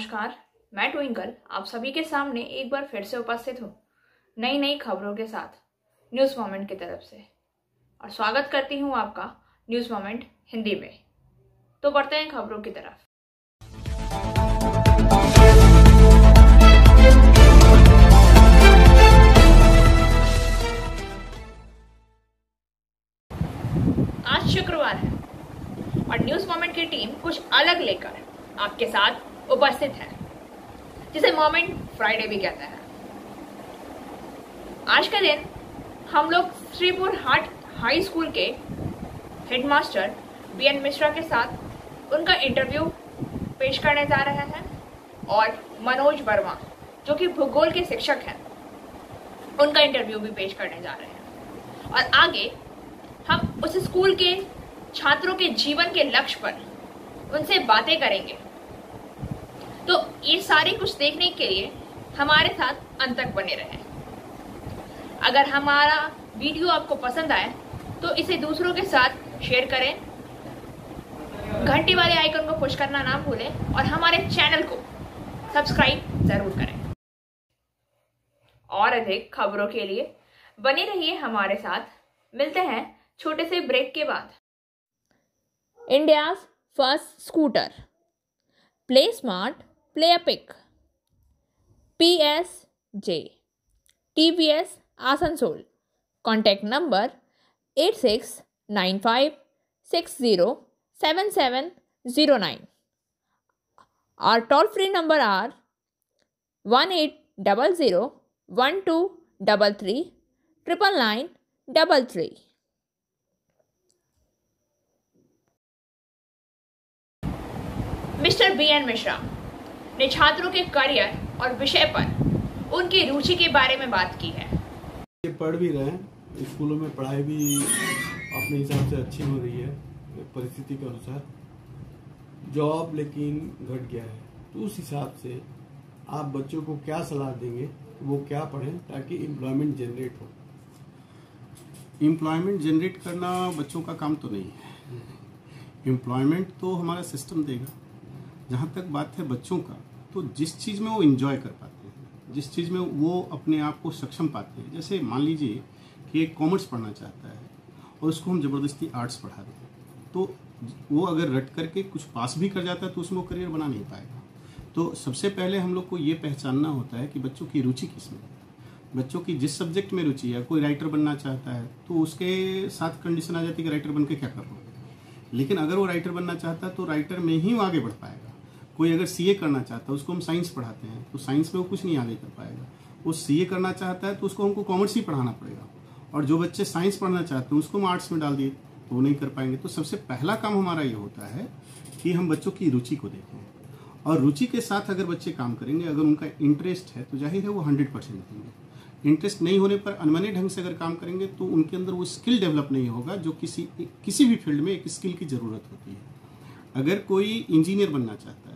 नमस्कार, मैं ट्विंकल आप सभी के सामने एक बार फिर से उपस्थित हूँ नई नई खबरों के साथ न्यूज़ मोमेंट की तरफ से, और स्वागत करती हूँ आपका न्यूज़ मोमेंट हिंदी में। तो बढ़ते हैं खबरों की तरफ। आज शुक्रवार है और न्यूज़ मोमेंट की टीम कुछ अलग लेकर आपके साथ उपस्थित है, जिसे मोमेंट फ्राइडे भी कहते हैं। आज के दिन हम लोग श्रीपुर हाट हाई स्कूल के हेडमास्टर बीएन मिश्रा के साथ उनका इंटरव्यू पेश करने जा रहे हैं, और मनोज वर्मा जो कि भूगोल के शिक्षक हैं, उनका इंटरव्यू भी पेश करने जा रहे हैं। और आगे हम उस स्कूल के छात्रों के जीवन के लक्ष्य पर उनसे बातें करेंगे। तो ये सारे कुछ देखने के लिए हमारे साथ अंत तक बने रहें। अगर हमारा वीडियो आपको पसंद आए तो इसे दूसरों के साथ शेयर करें, घंटी वाले आइकन को पुश करना ना भूलें और हमारे चैनल को सब्सक्राइब जरूर करें। और अधिक खबरों के लिए बने रहिए हमारे साथ। मिलते हैं छोटे से ब्रेक के बाद। India's first scooter, play smart play epic, PSJ TVS Asansol. Contact number 8695607709। Our toll-free number are 18001233 mister BN Mishra ने छात्रों के करियर और विषय पर उनकी रुचि के बारे में बात की है। ये पढ़ भी रहे हैं, स्कूलों में पढ़ाई भी अपने हिसाब से अच्छी हो रही है परिस्थिति के अनुसार। जॉब लेकिन घट गया है, तो उस हिसाब से आप बच्चों को क्या सलाह देंगे, वो क्या पढ़ें ताकि एम्प्लॉयमेंट जनरेट हो? एम्प्लॉयमेंट जनरेट करना बच्चों का काम तो नहीं है। एम्प्लॉयमेंट तो हमारा सिस्टम देगा। जहाँ तक बात है बच्चों का, तो जिस चीज़ में वो एंजॉय कर पाते हैं, जिस चीज़ में वो अपने आप को सक्षम पाते हैं, जैसे मान लीजिए कि एक कॉमर्स पढ़ना चाहता है और उसको हम ज़बरदस्ती आर्ट्स पढ़ा दें, तो वो अगर रट करके कुछ पास भी कर जाता है तो उसमें वो करियर बना नहीं पाएगा। तो सबसे पहले हम लोग को ये पहचानना होता है कि बच्चों की रुचि किस में है, बच्चों की जिस सब्जेक्ट में रुचि है। कोई राइटर बनना चाहता है तो उसके साथ कंडीशन आ जाती है कि राइटर बन के क्या करना है, लेकिन अगर वो राइटर बनना चाहता है तो राइटर में ही वो आगे बढ़ पाएगा। कोई अगर सीए करना चाहता है, उसको हम साइंस पढ़ाते हैं तो साइंस में वो कुछ नहीं आगे कर पाएगा। वो सीए करना चाहता है तो उसको हमको कॉमर्स ही पढ़ाना पड़ेगा, और जो बच्चे साइंस पढ़ना चाहते हैं उसको हम आर्ट्स में डाल दिए तो वो नहीं कर पाएंगे। तो सबसे पहला काम हमारा ये होता है कि हम बच्चों की रुचि को देखें, और रुचि के साथ अगर बच्चे काम करेंगे, अगर उनका इंटरेस्ट है तो जाहिर है वो 100% देंगे। इंटरेस्ट नहीं होने पर अनमने ढंग से अगर काम करेंगे तो उनके अंदर वो स्किल डेवलप नहीं होगा, जो किसी भी फील्ड में एक स्किल की ज़रूरत होती है। अगर कोई इंजीनियर बनना चाहता है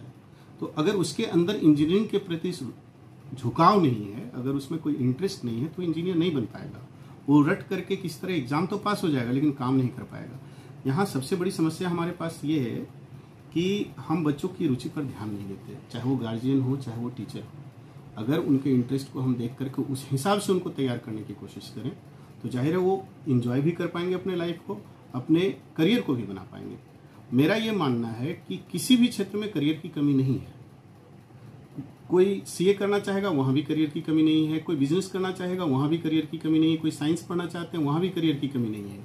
तो अगर उसके अंदर इंजीनियरिंग के प्रति झुकाव नहीं है, अगर उसमें कोई इंटरेस्ट नहीं है, तो इंजीनियर नहीं बन पाएगा। वो रट करके किस तरह एग्जाम तो पास हो जाएगा लेकिन काम नहीं कर पाएगा। यहाँ सबसे बड़ी समस्या हमारे पास ये है कि हम बच्चों की रुचि पर ध्यान नहीं देते, चाहे वो गार्जियन हो चाहे वो टीचर हो। अगर उनके इंटरेस्ट को हम देख करके उस हिसाब से उनको तैयार करने की कोशिश करें तो जाहिर है वो इंजॉय भी कर पाएंगे अपने लाइफ को, अपने करियर को भी बना पाएंगे। मेरा ये मानना है कि किसी भी क्षेत्र में करियर की कमी नहीं है। कोई सीए करना चाहेगा वहाँ भी करियर की कमी नहीं है, कोई बिजनेस करना चाहेगा वहाँ भी करियर की कमी नहीं है, कोई साइंस पढ़ना चाहते हैं वहाँ भी करियर की कमी नहीं है।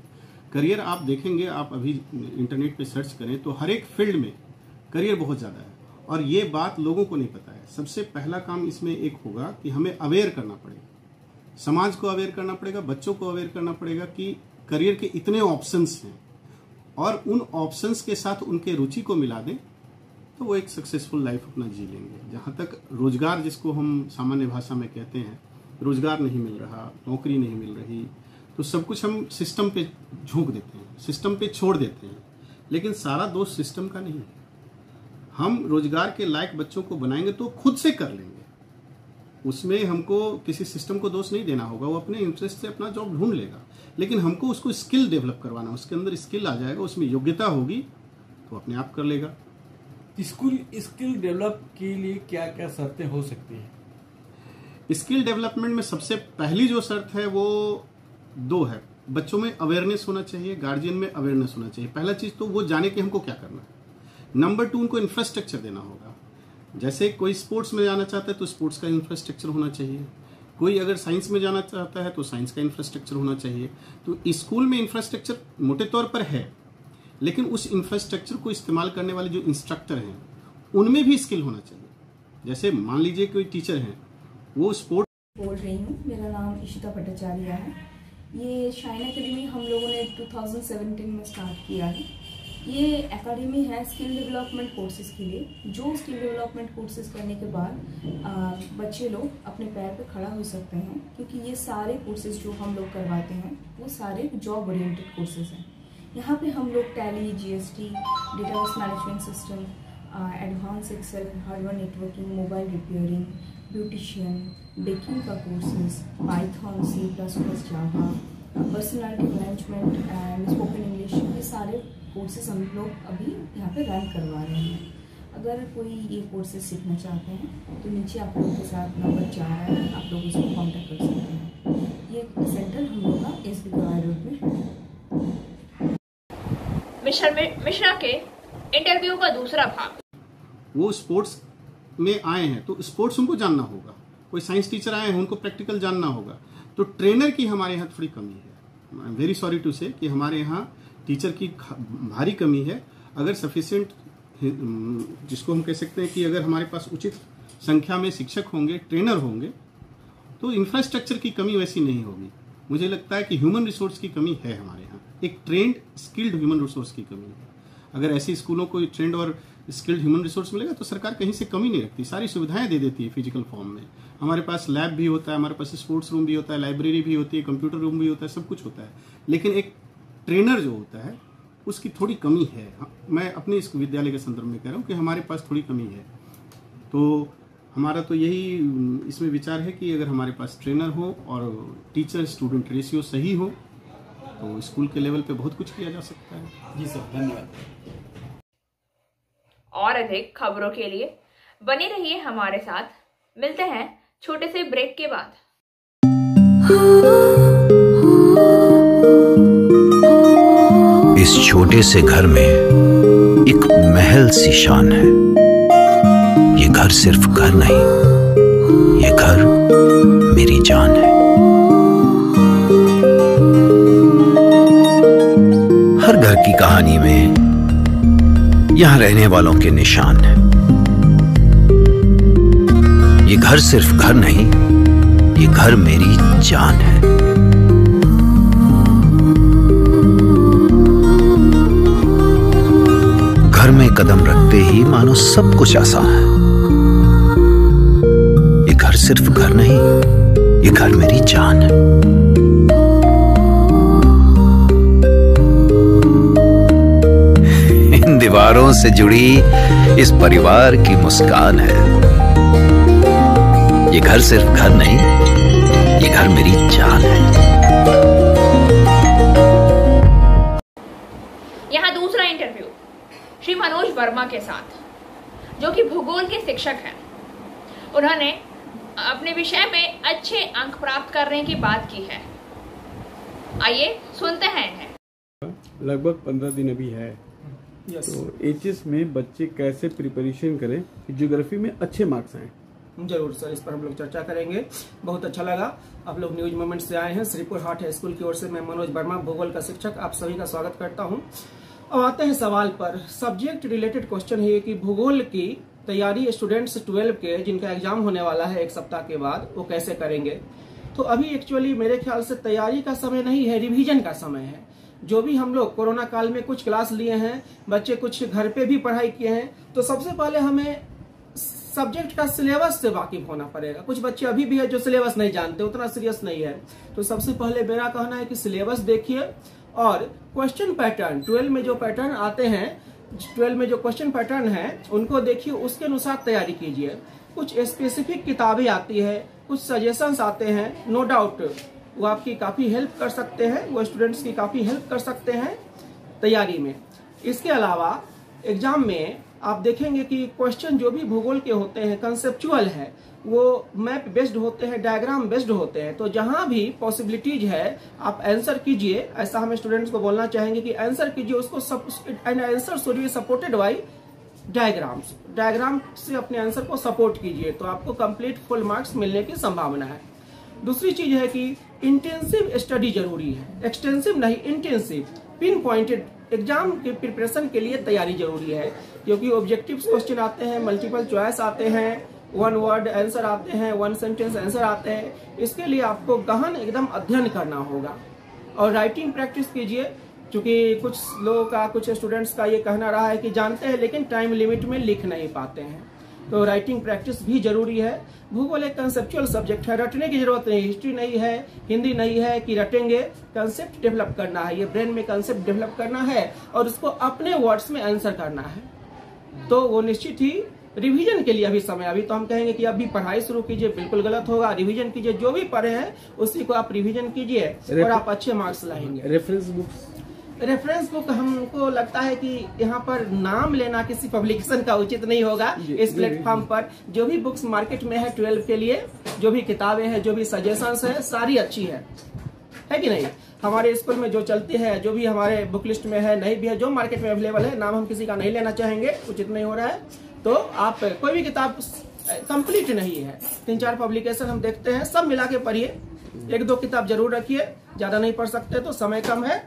करियर आप देखेंगे, आप अभी इंटरनेट पे सर्च करें तो हर एक फील्ड में करियर बहुत ज़्यादा है, और ये बात लोगों को नहीं पता है। सबसे पहला काम इसमें एक होगा कि हमें अवेयर करना पड़ेगा, समाज को अवेयर करना पड़ेगा, बच्चों को अवेयर करना पड़ेगा कि करियर के इतने ऑप्शंस हैं, और उन ऑप्शंस के साथ उनके रुचि को मिला दें तो वो एक सक्सेसफुल लाइफ अपना जी लेंगे। जहाँ तक रोजगार, जिसको हम सामान्य भाषा में कहते हैं, रोजगार नहीं मिल रहा, नौकरी नहीं मिल रही, तो सब कुछ हम सिस्टम पे झोंक देते हैं, सिस्टम पे छोड़ देते हैं, लेकिन सारा दोष सिस्टम का नहीं है। हम रोजगार के लायक बच्चों को बनाएंगे तो खुद से कर लेंगे, उसमें हमको किसी सिस्टम को दोष नहीं देना होगा। वो अपने इंटरेस्ट से अपना जॉब ढूंढ लेगा, लेकिन हमको उसको स्किल डेवलप करवाना, उसके अंदर स्किल आ जाएगा, उसमें योग्यता होगी तो अपने आप कर लेगा। स्किल डेवलप के लिए क्या क्या शर्तें हो सकती हैं? स्किल डेवलपमेंट में सबसे पहली जो शर्त है वो 2 है। बच्चों में अवेयरनेस होना चाहिए, गार्जियन में अवेयरनेस होना चाहिए। पहला चीज तो वो जाने कि हमको क्या करना है। नंबर 2, उनको इंफ्रास्ट्रक्चर देना होगा। जैसे कोई स्पोर्ट्स में जाना चाहता है तो स्पोर्ट्स का इंफ्रास्ट्रक्चर होना चाहिए, कोई अगर साइंस में जाना चाहता है तो साइंस का इंफ्रास्ट्रक्चर होना चाहिए। तो स्कूल में इंफ्रास्ट्रक्चर मोटे तौर पर है, लेकिन उस इंफ्रास्ट्रक्चर को इस्तेमाल करने वाले जो इंस्ट्रक्टर हैं उनमें भी स्किल होना चाहिए। जैसे मान लीजिए कोई टीचर हैं, वो स्पोर्ट बोल रही हूँ, मेरा नाम इशिता भट्टाचार्य है। ये शाइन एकेडमी हम लोगों ने 2017 में स्टार्ट किया है। ये एकेडमी है स्किल डेवलपमेंट कोर्सेज के लिए। जो स्किल डेवलपमेंट कोर्सेज करने के बाद बच्चे लोग अपने पैर पे खड़ा हो सकते हैं, क्योंकि ये सारे कोर्सेज जो हम लोग करवाते हैं वो सारे जॉब ओरिएंटेड कोर्सेज हैं। यहाँ पे हम लोग Tally, GST, database management system, advance Excel, hardware networking, mobile repairing, beautician, baking का courses, Python, C++, Java, personality management and spoken English, ये सारे कोर्सेज हम लोग अभी यहाँ पे रन करवा रहे हैं। अगर कोई ये कोर्सेज सीखना चाहते हैं तो नीचे आप लोगों के साथ नंबर 4 है, आप लोग उसको कॉन्टेक्ट कर सकते हैं। ये सेंटर हम लोग का SB गवाई रोड में है। मिश्रा के इंटरव्यू का दूसरा भाग। वो स्पोर्ट्स में आए हैं तो स्पोर्ट्स उनको जानना होगा। कोई साइंस टीचर आए हैं, उनको प्रैक्टिकल जानना होगा। तो ट्रेनर की हमारे यहाँ थोड़ी कमी है। I am very sorry to say कि हमारे यहाँ टीचर की भारी कमी है। अगर सफिशिएंट, जिसको हम कह सकते हैं कि अगर हमारे पास उचित संख्या में शिक्षक होंगे, ट्रेनर होंगे, तो इंफ्रास्ट्रक्चर की कमी वैसी नहीं होगी। मुझे लगता है कि ह्यूमन रिसोर्स की कमी है हमारे यहाँ, एक ट्रेंड स्किल्ड ह्यूमन रिसोर्स की कमी है। अगर ऐसे स्कूलों को ट्रेंड और स्किल्ड ह्यूमन रिसोर्स मिलेगा तो सरकार कहीं से कमी नहीं रखती, सारी सुविधाएं दे देती है फिजिकल फॉर्म में। हमारे पास लैब भी होता है, हमारे पास स्पोर्ट्स रूम भी होता है, लाइब्रेरी भी होती है, कंप्यूटर रूम भी होता है, सब कुछ होता है। लेकिन एक ट्रेनर जो होता है उसकी थोड़ी कमी है। मैं अपने इस विद्यालय के संदर्भ में कह रहा हूँ कि हमारे पास थोड़ी कमी है। तो हमारा तो यही इसमें विचार है कि अगर हमारे पास ट्रेनर हो और टीचर स्टूडेंट रेशियो सही हो तो स्कूल के लेवल पे बहुत कुछ किया जा सकता है। जी सर, धन्यवाद। और अधिक खबरों के लिए बने रहिए हमारे साथ। मिलते हैं छोटे से ब्रेक के बाद। इस छोटे से घर में एक महल सी शान है। ये घर सिर्फ घर नहीं, ये घर मेरी जान है। हर घर की कहानी में यहां रहने वालों के निशान है। ये घर सिर्फ घर नहीं, ये घर मेरी जान है। घर में कदम रखते ही मानो सब कुछ आसान है। ये घर सिर्फ घर नहीं, ये घर मेरी जान है। इन दीवारों से जुड़ी इस परिवार की मुस्कान है। ये घर सिर्फ घर नहीं, ये घर मेरी जान है। यहाँ दूसरा इंटरव्यू श्री मनोज वर्मा के साथ, जो कि भूगोल के शिक्षक हैं। उन्होंने अपने विषय में अच्छे अंक प्राप्त करने की बात की है। आइए सुनते हैं इन्हें। लगभग 15 दिन अभी है। तो एचएस में बच्चे कैसे प्रिपरेशन करें कि ज्योग्राफी में अच्छे मार्क्स आए? जरूर सर, इस पर हम लोग चर्चा करेंगे। बहुत अच्छा लगा आप लोग न्यूज मोमेंट से आए हैं। श्रीपुर हाट हाई स्कूल की ओर से मैं मनोज वर्मा, भूगोल का शिक्षक, आप सभी का स्वागत करता हूं। अब आते हैं सवाल पर। सब्जेक्ट रिलेटेड क्वेश्चन है कि भूगोल की तैयारी स्टूडेंट्स 12 के जिनका एग्जाम होने वाला है 1 सप्ताह के बाद, वो कैसे करेंगे। तो अभी एक्चुअली मेरे ख्याल से तैयारी का समय नहीं है, रिवीजन का समय है। जो भी हम लोग कोरोना काल में कुछ क्लास लिए हैं, बच्चे कुछ घर पे भी पढ़ाई किए हैं, तो सबसे पहले हमें सब्जेक्ट का सिलेबस से वाकिफ होना पड़ेगा। कुछ बच्चे अभी भी है जो सिलेबस नहीं जानते, उतना सीरियस नहीं है। तो सबसे पहले मेरा कहना है कि सिलेबस देखिए और क्वेश्चन पैटर्न 12 में जो पैटर्न आते हैं, 12 में जो क्वेश्चन पैटर्न है उनको देखिए, उसके अनुसार तैयारी कीजिए। कुछ स्पेसिफिक किताबें आती है, कुछ सजेशंस आते हैं, नो डाउट वो आपकी काफी हेल्प कर सकते हैं, वो स्टूडेंट्स की काफी हेल्प कर सकते हैं तैयारी में। इसके अलावा एग्जाम में आप देखेंगे कि क्वेश्चन जो भी भूगोल के होते हैं कंसेप्चुअल है, वो मैप बेस्ड होते हैं, डायग्राम बेस्ड होते हैं। तो जहां भी पॉसिबिलिटीज है आप आंसर कीजिए। ऐसा हम स्टूडेंट्स को बोलना चाहेंगे कि आंसर कीजिए उसको, and answer should be supported by diagrams. Diagram से अपने आंसर को सपोर्ट कीजिए तो आपको कंप्लीट फुल मार्क्स मिलने की संभावना है। दूसरी चीज है कि इंटेंसिव स्टडी जरूरी है, एक्सटेंसिव नहीं, इंटेंसिव पिन पॉइंटेड एग्जाम के प्रिपरेशन के लिए तैयारी जरूरी है, क्योंकि ऑब्जेक्टिव्स क्वेश्चन आते हैं, मल्टीपल चॉइस आते हैं, वन वर्ड आंसर आते हैं, वन सेंटेंस आंसर आते हैं। इसके लिए आपको गहन एकदम अध्ययन करना होगा और राइटिंग प्रैक्टिस कीजिए, क्योंकि कुछ लोगों का, कुछ स्टूडेंट्स का ये कहना रहा है कि जानते हैं लेकिन टाइम लिमिट में लिख नहीं पाते हैं, तो राइटिंग प्रैक्टिस भी जरूरी है। भूगोल एक कंसेप्चुअल सब्जेक्ट है, रटने की जरूरत नहीं, हिस्ट्री नहीं है, हिंदी नहीं है कि रटेंगे, कंसेप्ट डेवलप करना है, ये ब्रेन में कंसेप्ट डेवलप करना है और उसको अपने वर्ड्स में आंसर करना है। तो वो निश्चित ही रिवीजन के लिए अभी समय, अभी तो हम कहेंगे कि अभी पढ़ाई शुरू कीजिए, बिल्कुल गलत होगा। रिवीजन कीजिए, जो भी पढ़े हैं उसी को आप रिवीजन कीजिए और आप अच्छे मार्क्स लाएंगे। रेफरेंस बुक हमको लगता है कि यहाँ पर नाम लेना किसी पब्लिकेशन का उचित नहीं होगा इस प्लेटफॉर्म पर। जो भी बुक्स मार्केट में है 12 के लिए, जो भी किताबें हैं, जो भी सजेशंस है, सारी अच्छी है कि नहीं। हमारे स्कूल में जो चलती है, जो भी हमारे बुक लिस्ट में है, नहीं भी है, जो मार्केट में अवेलेबल है, नाम हम किसी का नहीं लेना चाहेंगे, उचित नहीं हो रहा है। तो आप कोई भी किताब कंप्लीट नहीं है, 3-4 पब्लिकेशन हम देखते हैं, सब मिला के पढ़िए। 1-2 किताब जरूर रखिए, ज्यादा नहीं पढ़ सकते तो समय कम है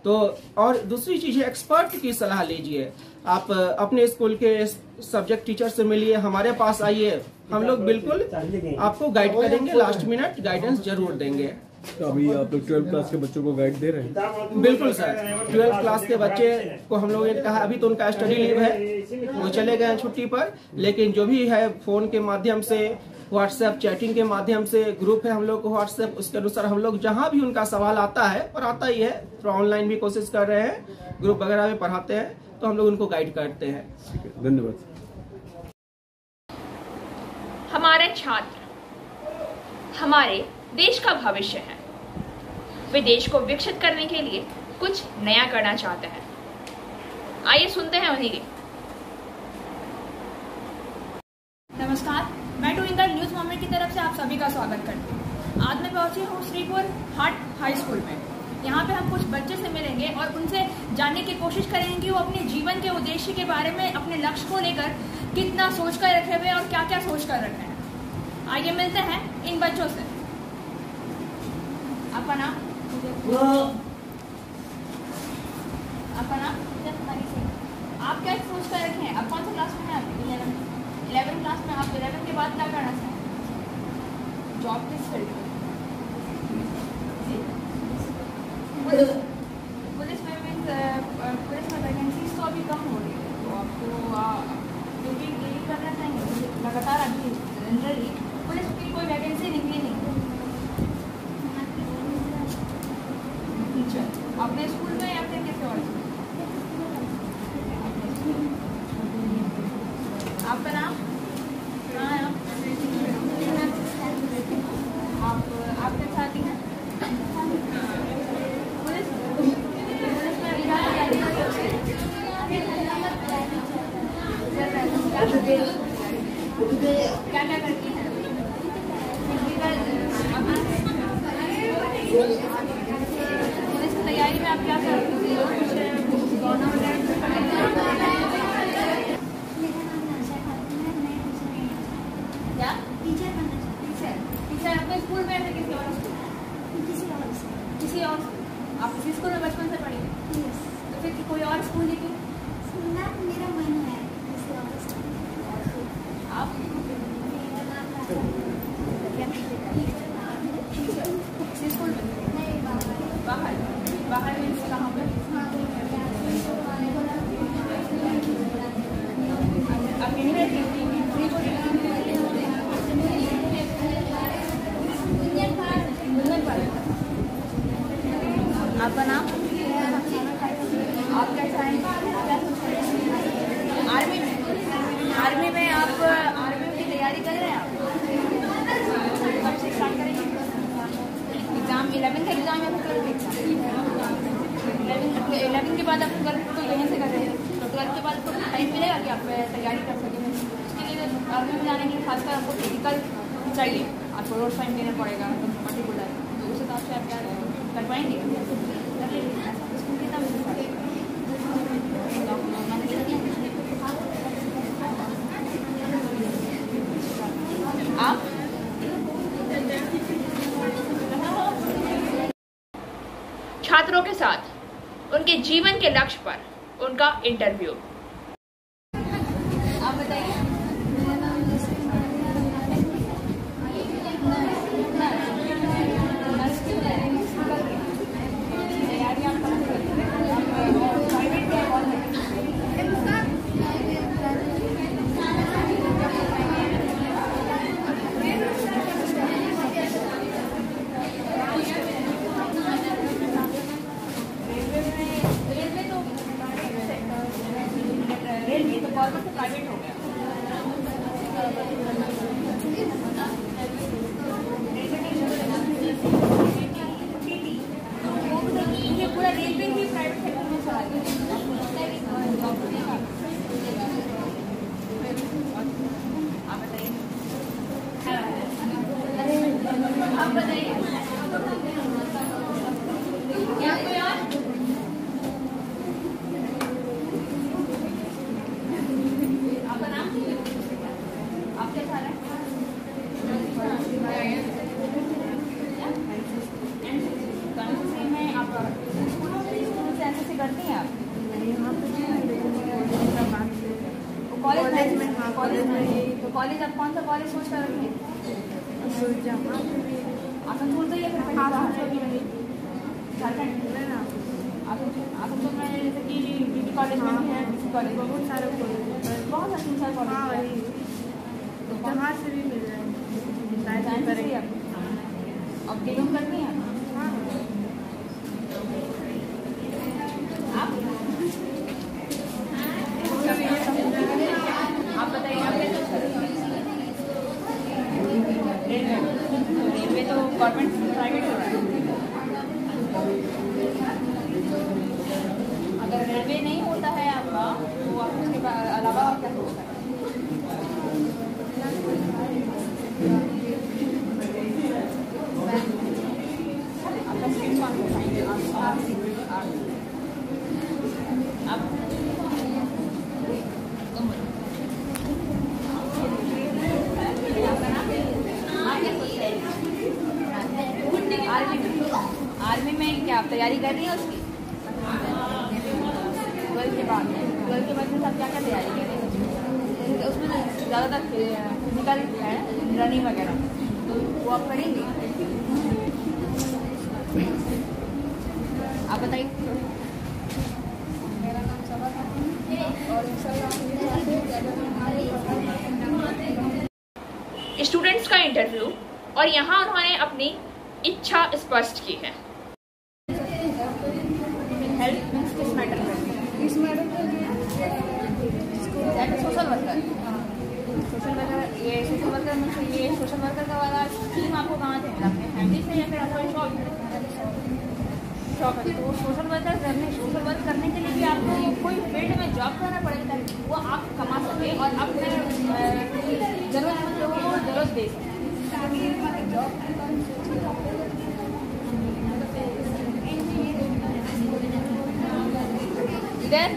तो। और दूसरी चीज है एक्सपर्ट की सलाह लीजिए। आप अपने स्कूल के सब्जेक्ट टीचर से मिलिए, हमारे पास आइए, हम लोग बिल्कुल आपको गाइड करेंगे, लास्ट मिनट गाइडेंस जरूर देंगे। तो अभी आप लोग 12 क्लास के बच्चों को गाइड दे रहे हैं? बिल्कुल सर, 12 क्लास के बच्चे को हम लोगों ने कहा, अभी तो उनका स्टडी लीव है, वो चले गए हैं छुट्टी पर, लेकिन जो भी है फोन के माध्यम से, व्हाट्सएप चैटिंग के माध्यम से, ग्रुप है हम लोग को व्हाट्सएप, उसके अनुसार हम लोग जहां भी उनका सवाल आता है, और आता ही है तो ऑनलाइन भी कोशिश कर रहे हैं, ग्रुप वगैरह में पढ़ाते हैं, तो हम लोग उनको गाइड करते हैं। धन्यवाद। हमारे छात्र हमारे देश का भविष्य है। वे देश को विकसित करने के लिए कुछ नया करना चाहते हैं। आइए सुनते हैं उन्हीं की। नमस्कार, मैं ट्विंकल न्यूज मोमेंट की तरफ से आप सभी का स्वागत करती हूँ। आज मैं पहुंची हूँ श्रीपुर हाट हाई स्कूल में। यहाँ पे हम कुछ बच्चे से मिलेंगे और उनसे जानने की कोशिश करेंगे कि वो अपने जीवन के उद्देश्य के बारे में, अपने लक्ष्य को लेकर कितना सोच कर रखे हुए और क्या क्या सोच कर रखे हैं। आइए मिलते हैं इन बच्चों से। आपका नाम? आपका नाम? आप क्या सोच कर रखे हैं? आप कौन सी क्लास में हैं? 11 क्लास में। आप 11 के बाद क्या करना चाहते हैं? जॉब किस फील्ड में? पुलिस में वैकेंसीज तो अभी कम हो रही है, तो आपको ड्यूटी करना चाहेंगे लगातार? अभी जनरली पुलिस की कोई वैकेंसी निकली नहीं। अपने स्कूल में या फिर किसी और? आपका नाम? कहाँ है आप? आप क्या चाहती हैं? पुलिस में क्या क्या करती हैं? पुलिस की तैयारी में आप क्या करते हैं? क्या? टीचर अपने स्कूल में है किसी और स्कूल? किसी और स्कूल? आप इसी स्कूल में बचपन से पढ़ी? तो फिर कोई और स्कूल ही क्यों? मेरा मन है आप किसी स्कूल में? बाहर? बाहर मीन्स कहाँ पर? आप यहीं रहती हैं? आपका नाम? आप क्या चाहेंगे? आर्मी में? आर्मी में आप आर्मी की तैयारी कर रहे हैं? आप कब से स्टार्ट करेंगे एग्जाम? 11th एग्जाम या फिर 12th एग्जाम? 11th के बाद आप 12th तो यहीं से कर रहे हैं, तो 12th के बाद तो टाइम मिलेगा क्या? तैयारी कर सकें। उसके लिए आर्मी में जाने के लिए खासकर आपको फिजिकल चाहिए, आपको रोड साइन देना पड़ेगा तो पर्टिकुलर, तो उस हिसाब से आप क्या कर पाएंगे? आप छात्रों के साथ उनके जीवन के लक्ष्य पर उनका इंटरव्यू। आप बताइए। रेलवे तो गवर्नमेंट से प्राइवेट हो गया। ये पूरा रेलवे ही प्राइवेट सेक्टर में चला गया। आप बताइए। आप बताइए क्या कोई और? आपका नाम? आप क्या खा रहे हैं? आप स्कूल से एनसीसी करती हैं आप? कॉलेज में तो कॉलेज आप कौन सा कॉलेज सोच कर रखी है? आसनसोल से या फिर झारखंड? आसनसोल में जैसे कि बीबी कॉलेज में भी है, बीसी कॉलेज में बहुत सारे कॉलेज, बहुत अच्छे सारे कॉलेज जहाँ से भी मिल रहे हैं। अब गेम करती हैं आप? आप बताइए आप क्या सोच रहे हैं? रेलवे तो गवर्नमेंट प्राइवेट हो रहा है। अगर रेलवे नहीं होता है आपका तो आप उसके अलावा और क्या सोचते हैं? आपका स्ट्रीम कौन सा है? आप आर्मी में क्या आप तैयारी कर रही हैं उसकी? 12th के बाद में सब क्या क्या तैयारी कर रही हैं? उसमें ज़्यादातर फिजिकल है, रनिंग वगैरह, तो वो आप करेंगे? आप बताइए। मेरा नाम सबा और स्टूडेंट्स का इंटरव्यू, और यहाँ उन्होंने अपनी इच्छा स्पष्ट की है। हेल्थ मीन्स किस मैटर में? इस madam social worker. Social worker, ये सोशल वर्कर मीन्स ये सोशल वर्कर का वाला स्कीम आपको कहाँ से मिला? अपने फैमिली से या फिर आपका शौक है? तो सोशल वर्क करने के लिए भी आपको कोई फील्ड में जॉब करना पड़ेगा ताकि वो आप कमा सके और अपने जरूरतमंद लोगों को जरूरत दे सके। इधर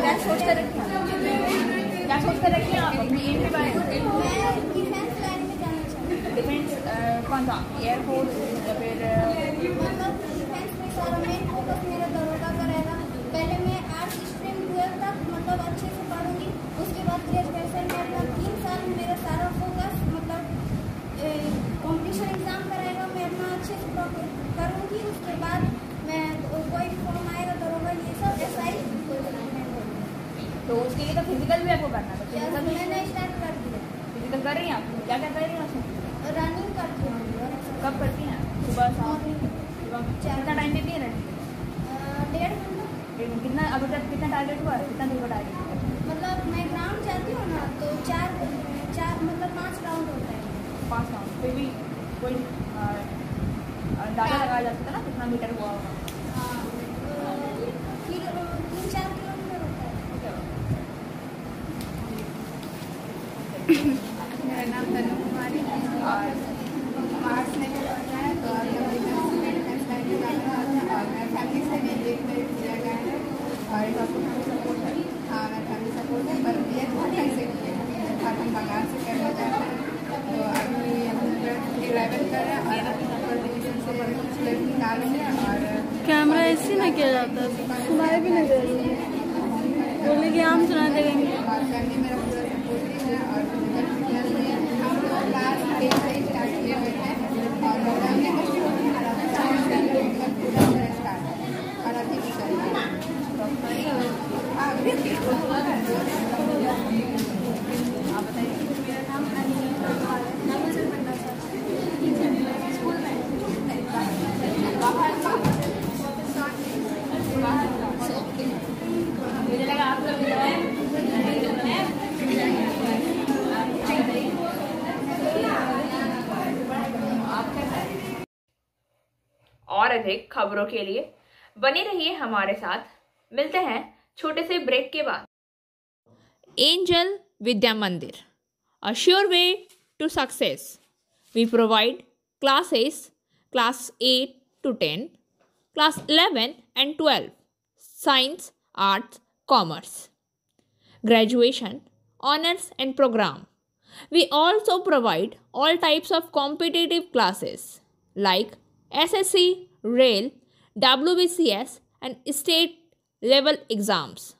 क्या सोच कर रखी हैं आप अपनी एम के बारे में? डिफेंस कौन सा? एयरफोर्स या फिर मतलब डिफेंस में सारा मेन फोकस मेरा दरोगा का रहेगा। पहले मैं आर्ट्स स्ट्रीम 12 तक मतलब अच्छे से पढ़ूंगी, उसके बाद ग्रेजुएशन में अपना 3 साल में मेरा सारा फोकस मतलब कॉम्पिटिशन एग्जाम का रहेगा। मैं अपना अच्छे से करूँगी, उसके बाद मैं कोई फॉर्म आएगा दरोगा ये सब SI तो उसके लिए तो फिजिकल भी आपको करना है। फिजिकल मैंने स्टार्ट कर दिया। फिजिकल कर रही हैं आप? क्या क्या कर रही हैं उसमें? रनिंग करती हूँ। कब करती हैं? सुबह शाम? सुबह कितना टाइम देती है रनिंग? 1.5 घंटा। कितना अभी तक कितना टारगेट हुआ है? कितना दूर का टारगेट हुआ है? मतलब मैं ग्राउंड जाती हूँ ना तो 4 मतलब 5 राउंड होता है। 5 राउंड। फिर भी कोई अंदाजा लगाया जा सकता है ना कितना मीटर हुआ होगा? मेरा नाम तनु कुमारी और आर्ट्स में पढ़ना है, तो अभी हम डिफेंस लाइन में जाना है और मेरा फैमिली से भी एंगेजमेंट किया गया है और डॉक्टर सपोर्ट है। हाँ, मेरा फैमिली सपोर्ट है, पर ये झारखंड से किया है, झारखंड बंगाल से करना चाहते हैं। तो अभी हम 11 कर रहे हैं और नंबर डिवीजन से सिलेक्ट निकालेंगे। और कैमरा ऐसे ना किया जाता है, सुनाई भी नहीं दे रही है, बोले कि हम सुना देंगे। और फैमिली मेरा पूरा सपोर्टिव है और फिजिकल फिटनेस में हम लोग क्लास 10 से स्टार्ट किए हुए हैं और प्रोग्राम में पूरा स्टार्ट है और अभी भी चल रहा है। आप बताइए। मेरा नाम नाम बनना चाहती स्कूल में मुझे लगा आप लोग और अधिक खबरों के लिए बने रहिए हमारे साथ। मिलते हैं छोटे से ब्रेक के बाद। एंजल विद्या मंदिर, a sure way to success. We provide classes class 8 to 10, class 11 and 12, science, arts, commerce, graduation, honors and program. We also provide all types of competitive classes like SSC, Rail, WBCS and state level exams.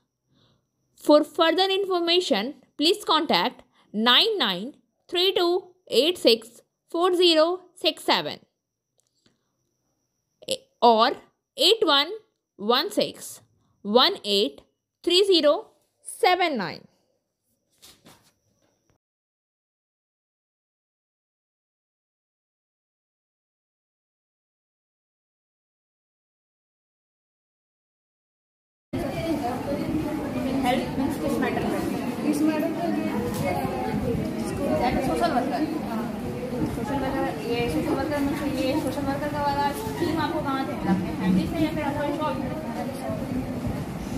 For further information, please contact 9932864067 or 8116183079. Help means किस matter में? किस madam social worker. Social worker, ये social worker means ये social worker का वाला scheme आपको कहाँ से मिला? अपने फैमिली से या फिर आपका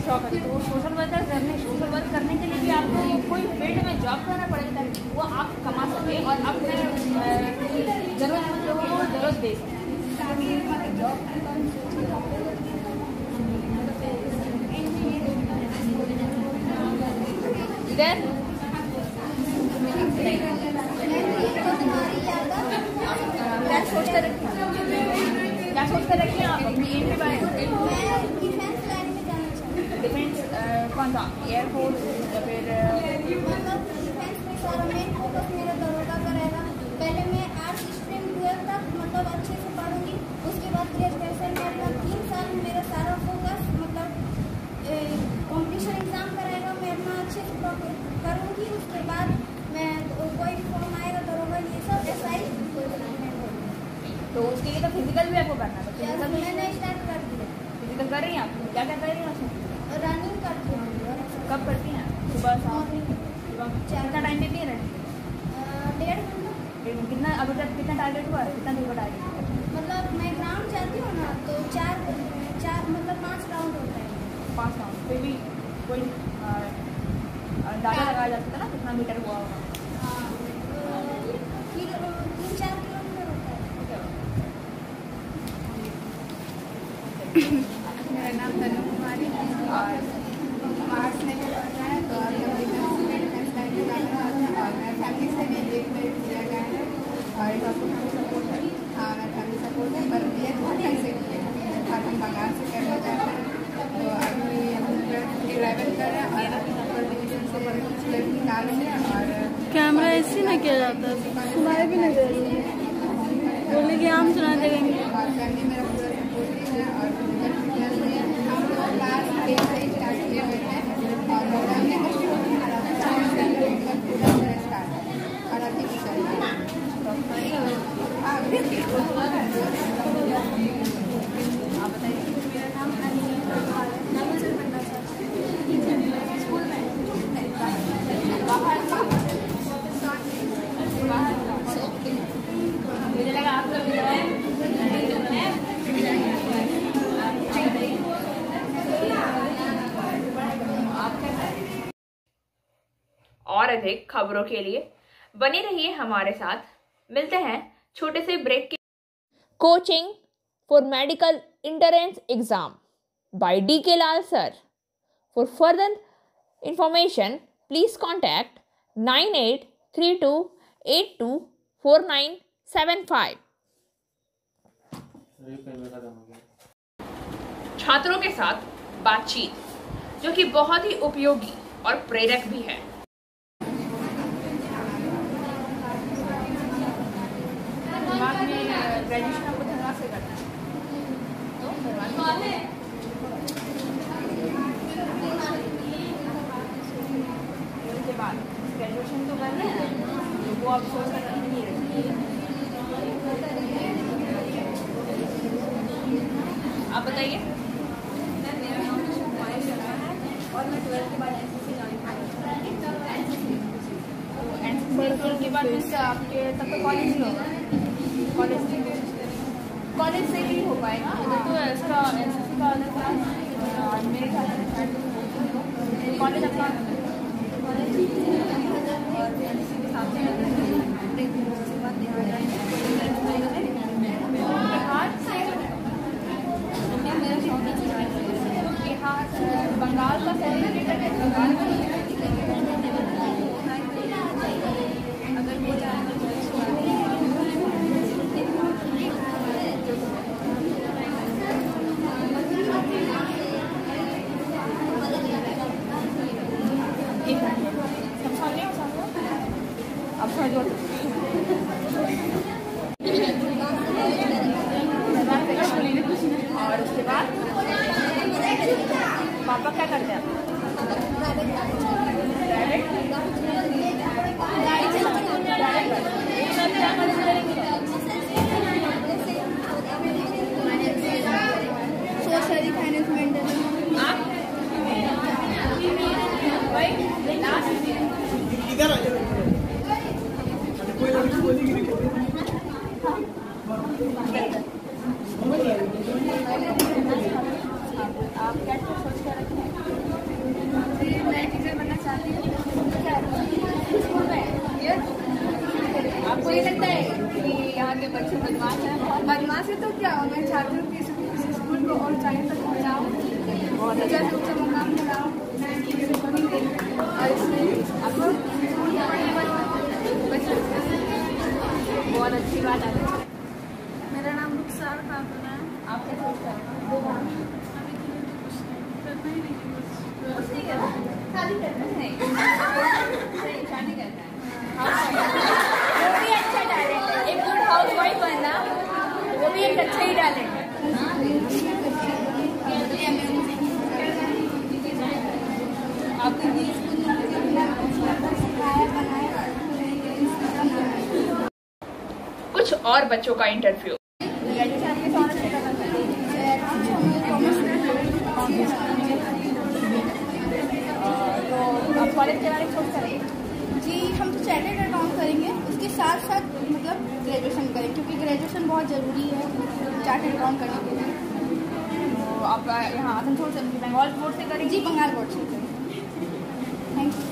शॉप है? तो सोशल वर्क करने के लिए भी आपको कोई फील्ड में जॉब करना पड़ेगा, वो आप कमा सके और अपने ज़रूरतमंद लोगों को ज़रूरत दे सकें। इधर क्या सोचते रखिए आप अपनी एम के बारे में? डिफेंस लाइन में जाना चाहती हूँ। डिफेंस कौन सा? एयरफोर्स या फिर मतलब डिफेंस में सारा मेन फोकस मेरा दरोगा का रहेगा। पहले मैं आर्ट्स स्ट्रीम 12 तक मतलब अच्छे से पढ़ूंगी, उसके बाद ग्रेजुएशन में अपना 3 साल मेरा सारा फोकस मतलब कॉम्पिटिशन एग्जाम का रहेगा। मैं अपना अच्छे से करूँगी, उसके बाद मैं कोई फॉर्म आएगा दरोगा ये सब SI। तो उसके लिए तो फिजिकल भी आपको करना था। फिजिकल मैंने स्टार्ट कर दिया। फिजिकल कर रही हैं आप? क्या क्या कर रही हैं उसमें? रनिंग करती हूँ। कब करती हैं? सुबह शाम? कितना टाइम देती है रनिंग? 1.5 घंटा। कितना अभी तक कितना टारगेट हुआ है? कितना दूर का टारगेट? मतलब मैं ग्राउंड जाती हूँ ना, तो 4 मतलब 5 राउंड होता है। 5 राउंड फिर भी कोई अंदाजा लगाया जा सकता है ना कितना मीटर हुआ होगा? हाँ, 3-4 किलोमीटर होता है। मेरा नाम तनु कुमारी और आर्ट्स में पढ़ना है, तो अभी हम डिफेंस लाइन में जाना है और मेरा फैमिली से भी एंगेजमेंट किया गया है और डॉक्टर सपोर्ट है। हाँ, मेरा फैमिली सपोर्ट है, पर ये झारखंड से किया है, झारखंड बंगाल से करना चाहते हैं। तो अभी हम 11 कर रहे हैं और नंबर डिवीजन से सिलेक्ट निकालेंगे। और कैमरा ऐसे ना किया जाता है, सुनाई भी नहीं दे रही है, बोले कि हम सुना देंगे। और फैमिली मेरा पूरा सपोर्टिव है और फिजिकल फिटनेस में हम लोग क्लास 10 से स्टार्ट किए हुए हैं और प्रोग्राम में पूरा स्टार्ट है और अभी भी चल रहा है। आप बताइए। मेरा नाम नाम बनना चाहती स्कूल में मुझे लगा आप लोग और अधिक खबरों के लिए बने रहिए हमारे साथ। मिलते हैं छोटे से ब्रेक के। Coaching for medical entrance exam by D.K. Lal sir. For further information, please contact 9832824975. छात्रों के साथ बातचीत जो कि बहुत ही उपयोगी और प्रेरक भी है। ग्रेजुएशन आपको धनबाद से करना है तो धनबाद के बाद ग्रेजुएशन तो करना है तो वो आप सोच कर नहीं रखिए। आप बताइए। मेरा नाम शुभांश शर्मा है और मैं 12th के बाद NCC ज्वाइन करूँगी। के बाद आपके तब तो कॉलेज ही होगा। कॉलेज से ही हो पाएगा तो इसका NCC का अलग क्लास और मेरे ख्याल से कॉलेज अपना कॉलेज और NCC के साथ बिहार से मेरा शौक बिहार बंगाल का सर्टिफिकेट है। बंगाल का अगर हो जाएगा अब समझ लो। और उसके बाद पापा क्या करते हैं? सोशल मैनेजमेंट आप क्या सोच कर रखे हैं? मैं टीचर बनना चाहती हूँ। आपको ये लगता है कि यहाँ के बच्चे बदमाश हैं? बदमाश है तो क्या? मैं चाहती हूँ कि स्कूल को और ऊंचाई तक पहुँचाऊँ और टीचर को ऊंचा मुकाम दिलाऊँ और इसमें आपको बहुत अच्छी बात है। मेरा नाम रुखसार खातून है। आप क्या सोचते हैं? शादी करना है। शादी करना है। वो भी अच्छा टैलेंट है। एक गुड हाउस वाइफ बनना वो भी एक अच्छा ही टैलेंट है। आपको कुछ और बच्चों का इंटरव्यू। आप कॉलेज के बारे में सोच करें? जी हम तो चार्टर्ड अकाउंट करेंगे, उसके साथ साथ मतलब ग्रेजुएशन करें क्योंकि ग्रेजुएशन बहुत ज़रूरी है चार्टर्ड अकाउंट करने के लिए। तो आप यहाँ आसनसोल से बंगाल बोर्ड से करेंगे? जी बंगाल बोर्ड से करेंगे। Thank you.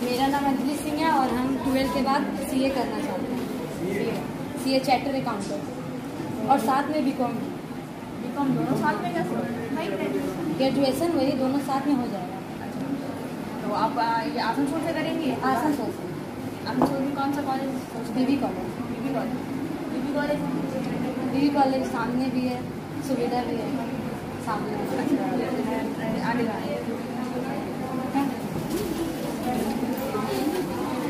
मेरा नाम अंजलि सिंह है और हम 12th के बाद CA करना चाहते हैं। CA चार्टर्ड अकाउंटेंट और साथ में BCom दोनों साथ में कैसे? ग्रेजुएशन वही दोनों साथ में हो जाएगा। तो आप ये आसनसोल से करेंगे? आसनसोल से। आसनसोल में कौन सा college? BB college. BB college सामने भी है, सुविधा भी है सामने। आगे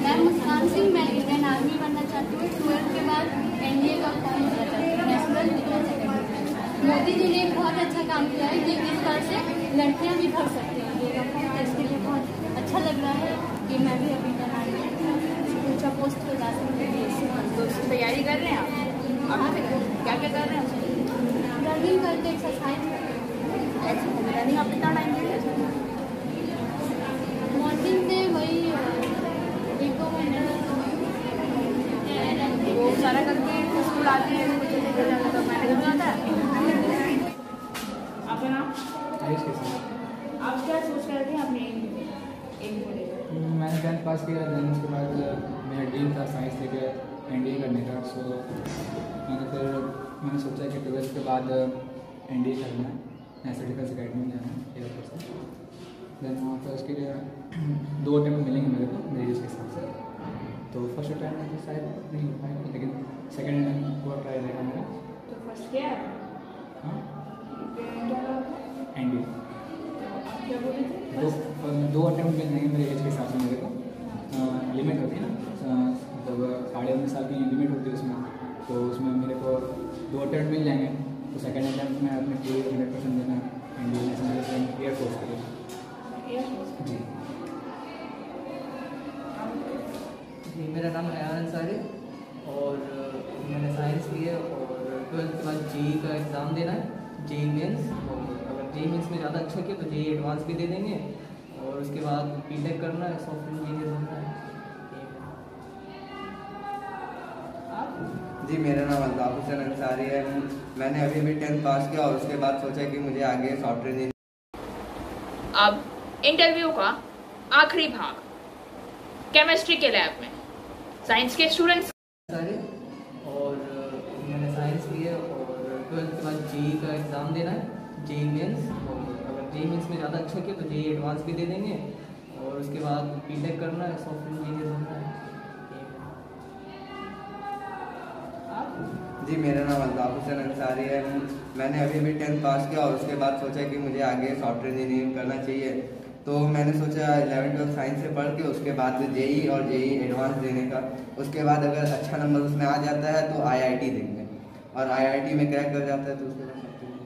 मैं मुस्कान सिंह, मैं इंडियन आर्मी बनना चाहती हूँ। 12th के बाद NDA का फॉर्म भरना चाहती हूँ, national defence academy. Modi ji ने एक बहुत अच्छा काम किया है कि इस तरह से लड़कियाँ भी भर सकती हैं। ये फॉर्म इसके लिए बहुत अच्छा लग रहा है कि मैं भी अभी इंडियन आर्मी ऊँचा पोस्ट पर जा सकती हूँ। तो उसकी तैयारी कर रहे हैं आप? क्या क्या कर रहे हैं? रनिंग करते, एक्सरसाइज करते। रनिंग आप कितना टाइम के लिए? मॉर्निंग से वही 1-2 महीने वो सारा करके स्कूल आती है तो मैंने हो जाता है। आपका नाम? आप क्या सोच रहे थे अपने एम को लेकर? मैंने 10th पास किया, देन उसके बाद मेरा ड्रीम था साइंस लेके एनडीए करने का। सो मैंने सोचा कि 12th के बाद एनडीए करना है, नेशनल डिफेंस अकेडमी में जाना है एयरफोर्स से। देन वहाँ पर उसके लिए 2 अटेम्प्ट मिलेंगे मेरे को मेरे के हिसाब से। तो फर्स्ट अटैम्प्ट में शायद नहीं हो पाएगा, लेकिन सेकेंड अटैम्प्ट को ट्राई रहेगा मेरा। तो फर्स्ट क्या है? हाँ, एनडीए क्या बोले थे? 2 अटैम्प्ट मिल जाएंगे मेरे एज के हिसाब से मेरे को। लिमिट होती है ना, मतलब 19.5 साल की लिमिट होती है उसमें, तो उसमें मेरे को 2 अटैम्प्ट मिल जाएंगे। तो सेकेंड अटैम्प्ट में अपने पूरे 100% देना एनडीए नेशनल एयरफोर्स के लिए। जी जी, मेरा नाम अयान अंसारी और मैंने साइंस ली है और 12th के बाद जेई का एग्ज़ाम देना है, जेई मेंस। और अगर जेई मेंस में ज़्यादा अच्छा किया तो जेई एडवांस भी दे देंगे और उसके बाद बीटेक करना है, सॉफ्टवेयर इंजीनियर बनना है। जी, मेरा नाम अल्ताफ हुसैन अंसारी है। मैंने अभी 10th पास किया और उसके बाद सोचा कि मुझे आगे सॉफ्टवेयर इंजीनियर। अब इंटरव्यू का आखिरी भाग, केमिस्ट्री के लैब में साइंस के स्टूडेंट्स। और मैंने साइंस ली है और 12th के बाद जेई का एग्ज़ाम देना है, जेई मेंस। और अगर जेई मेंस में ज़्यादा अच्छा किया तो जेई एडवांस भी दे देंगे और उसके बाद बीटेक करना है, सॉफ्टवेयर इंजीनियर बनना है। जी, मेरा नाम अल्ताफ हुसैन अंसारी है। मैंने अभी 10th पास किया और उसके बाद सोचा कि मुझे आगे सॉफ्टवेयर इंजीनियरिंग करना चाहिए। तो मैंने सोचा 11th-12th साइंस से पढ़ के उसके बाद जेई और जेई एडवांस देने का। उसके बाद अगर अच्छा नंबर उसमें आ जाता है तो आईआईटी देंगे और आईआईटी में क्रैक कर जाता है तो उसके बाद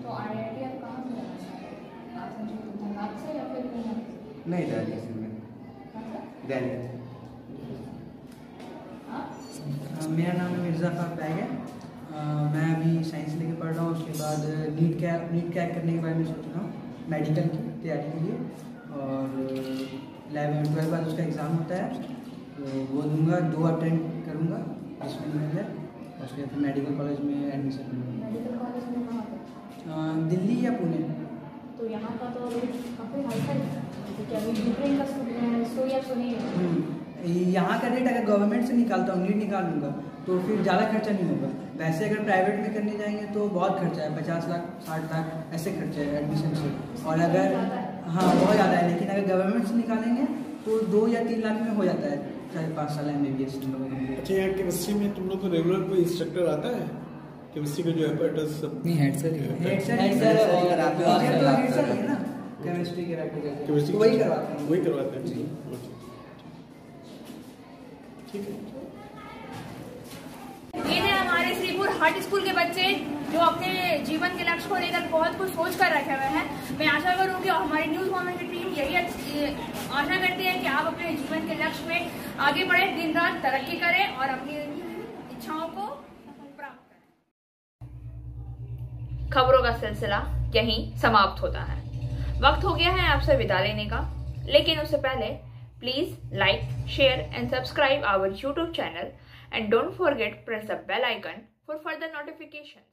तो आईआईटी आप कहाँ से लेना चाहते हैं? आप समझे धनबाद से या फिर नहीं, दिल्ली से। मैं दिल्ली। मेरा नाम है मिर्ज़ा फ़ारूक है। मैं अभी साइंस लेके पढ़ रहा हूँ। उसके बाद नीट क्रैक करने के बारे में सोच रहा हूँ, मेडिकल की तैयारी के लिए। और 11-12 बाद उसका एग्ज़ाम होता है तो वो दूंगा, 2 अटेम्प्ट करूँगा जिसमें मिल जाए और उसके फिर मेडिकल कॉलेज में एडमिशन लूँगा। मेडिकल कॉलेज में कहाँ पर? दिल्ली या पुणे। तो यहाँ का तो काफ़ी हाई फाई है, जैसे कि अभी यूक्रेन का स्टोरी आप सुनिए। यहाँ का रेट अगर गवर्नमेंट से निकालता हूँ, नीट निकाल लूँगा तो फिर ज़्यादा खर्चा नहीं होगा। वैसे अगर प्राइवेट में करने जाएंगे तो बहुत खर्चा है, 50 लाख 60 लाख ऐसे खर्चे है एडमिशन से। और अगर हाँ बहुत ज़्यादा है, लेकिन अगर गवर्नमेंट से निकालेंगे तो 2 या 3 लाख में हो जाता है 4-5 साल MBBS हम लोगों के लिए। अच्छा, यहाँ केमिस्ट्री में तुम लोग को रेगुलर कोई इंस्ट्रक्टर आता है केमिस्ट्री का जो एपेरेटस सब? नहीं, हेड सर है ना केमिस्ट्री के केमिस्ट्री वही करवाते हैं। जी, ठीक है। ये थे हमारे श्रीपुर हार्ट स्कूल के बच्चे जो अपने जीवन के लक्ष्य को लेकर बहुत कुछ सोच कर रखे हुए हैं। मैं आशा करूंगी और हमारी न्यूज वॉर्मर की टीम यही आशा करती है कि आप अपने जीवन के लक्ष्य में आगे बढ़े, दिन रात तरक्की करें और अपनी इच्छाओं को प्राप्त करें। खबरों का सिलसिला यहीं समाप्त होता है। वक्त हो गया है आपसे विदा लेने का, लेकिन उससे पहले please like, share and subscribe our YouTube channel and don't forget press the bell icon for further notifications.